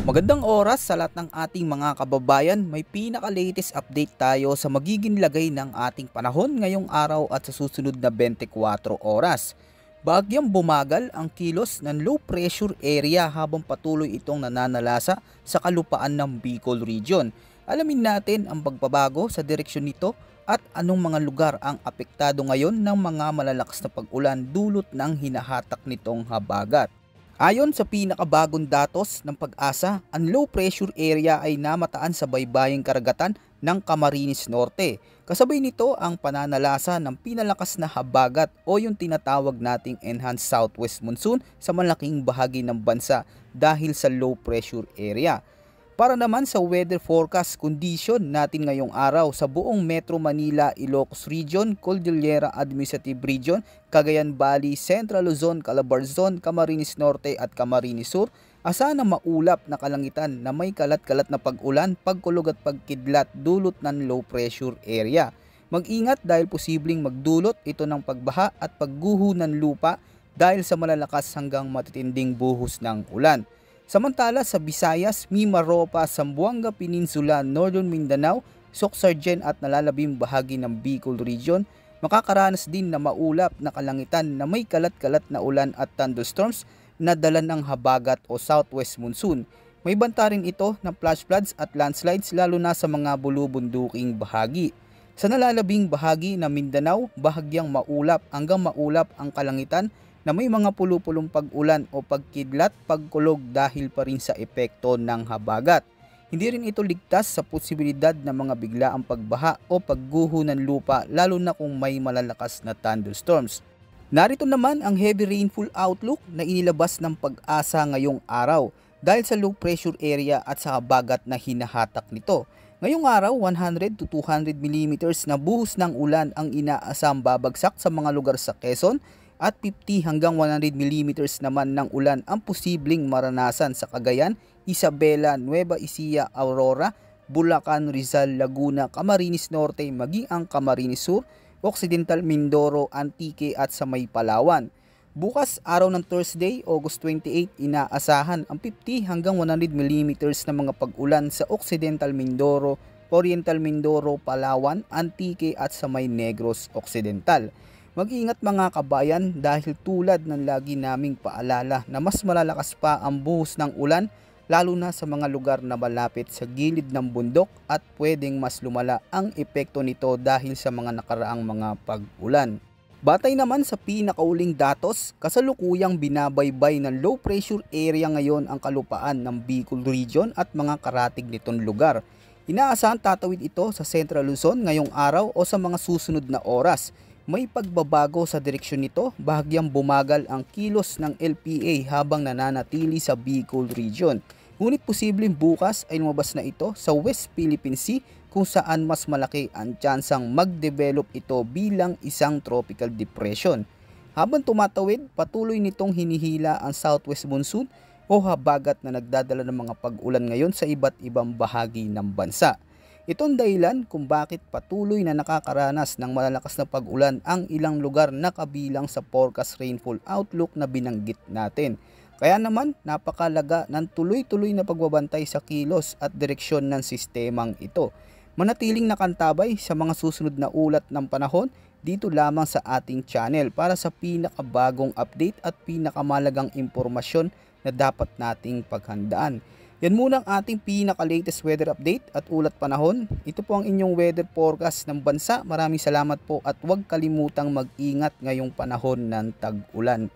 Magandang oras sa lahat ng ating mga kababayan. May pinaka-latest update tayo sa magiging lagay ng ating panahon ngayong araw at sa susunod na 24 oras. Bagyang bumagal ang kilos ng low pressure area habang patuloy itong nananalasa sa kalupaan ng Bicol Region. Alamin natin ang pagbabago sa direksyon nito at anong mga lugar ang apektado ngayon ng mga malalakas na pag-ulan dulot ng hinahatak nitong habagat. Ayon sa pinakabagong datos ng Pag-asa, ang low pressure area ay namataan sa baybaying karagatan ng Camarines Norte. Kasabay nito ang pananalasa ng pinalakas na habagat o yung tinatawag nating enhanced southwest monsoon sa malaking bahagi ng bansa dahil sa low pressure area. Para naman sa weather forecast condition natin ngayong araw sa buong Metro Manila, Ilocos Region, Cordillera Administrative Region, Cagayan Valley, Central Luzon, Calabarzon, Camarines Norte at Camarines Sur, asahan na maulap na kalangitan na may kalat-kalat na pag-ulan, pagkulog at pagkidlat dulot ng low pressure area. Mag-ingat dahil posibleng magdulot ito ng pagbaha at pagguho ng lupa dahil sa malalakas hanggang matitinding buhos ng ulan. Samantala sa Visayas, Mimaropa, Zamboanga Peninsula, Northern Mindanao, Sorsogon at nalalabing bahagi ng Bicol Region, makakaranas din na maulap na kalangitan na may kalat-kalat na ulan at thunderstorms na dala ng habagat o southwest monsoon. May banta rin ito ng flash floods at landslides lalo na sa mga bulubunduking bahagi. Sa nalalabing bahagi ng Mindanao, bahagyang maulap hanggang maulap ang kalangitan na may mga pulupulong pag-ulan o pagkidlat, pagkulog dahil pa rin sa epekto ng habagat. Hindi rin ito ligtas sa posibilidad ng mga biglaang pagbaha o pagguho ng lupa lalo na kung may malalakas na thunderstorms. Narito naman ang heavy rainfall outlook na inilabas ng Pag-asa ngayong araw dahil sa low pressure area at sa habagat na hinahatak nito. Ngayong araw, 100 to 200 mm na buhos ng ulan ang inaasam babagsak sa mga lugar sa Quezon, at 50 hanggang 100 mm naman ng ulan ang posibleng maranasan sa Cagayan, Isabela, Nueva Ecija, Aurora, Bulacan, Rizal, Laguna, Camarines Norte, maging ang Camarines Sur, Occidental Mindoro, Antique at sa may Palawan. Bukas, araw ng Thursday, August 28, inaasahan ang 50 hanggang 100 mm na mga pag-ulan sa Occidental Mindoro, Oriental Mindoro, Palawan, Antique at sa may Negros Occidental. Mag-ingat mga kabayan dahil tulad ng lagi naming paalala na mas malalakas pa ang buhos ng ulan lalo na sa mga lugar na malapit sa gilid ng bundok at pwedeng mas lumala ang epekto nito dahil sa mga nakaraang mga pag-ulan. Batay naman sa pinakauling datos, kasalukuyang binabaybay ng low pressure area ngayon ang kalupaan ng Bicol Region at mga karatig nitong lugar. Inaasahan tatawid ito sa Central Luzon ngayong araw o sa mga susunod na oras. May pagbabago sa direksyon nito, bahagyang bumagal ang kilos ng LPA habang nananatili sa Bicol Region. Ngunit posibleng bukas ay lumabas na ito sa West Philippine Sea kung saan mas malaki ang tsansang mag-develop ito bilang isang tropical depression. Habang tumatawid, patuloy nitong hinihila ang southwest monsoon o habagat na nagdadala ng mga pag-ulan ngayon sa iba't ibang bahagi ng bansa. Itong dahilan kung bakit patuloy na nakakaranas ng malalakas na pag-ulan ang ilang lugar na kabilang sa forecast rainfall outlook na binanggit natin. Kaya naman napakalaga ng tuloy-tuloy na pagbabantay sa kilos at direksyon ng sistemang ito. Manatiling nakantabay sa mga susunod na ulat ng panahon dito lamang sa ating channel para sa pinakabagong update at pinakamalagang impormasyon na dapat nating paghandaan. Yan muna ang ating pinaka-latest weather update at ulat panahon. Ito po ang inyong weather forecast ng bansa. Maraming salamat po at huwag kalimutang mag-ingat ngayong panahon ng tag-ulan.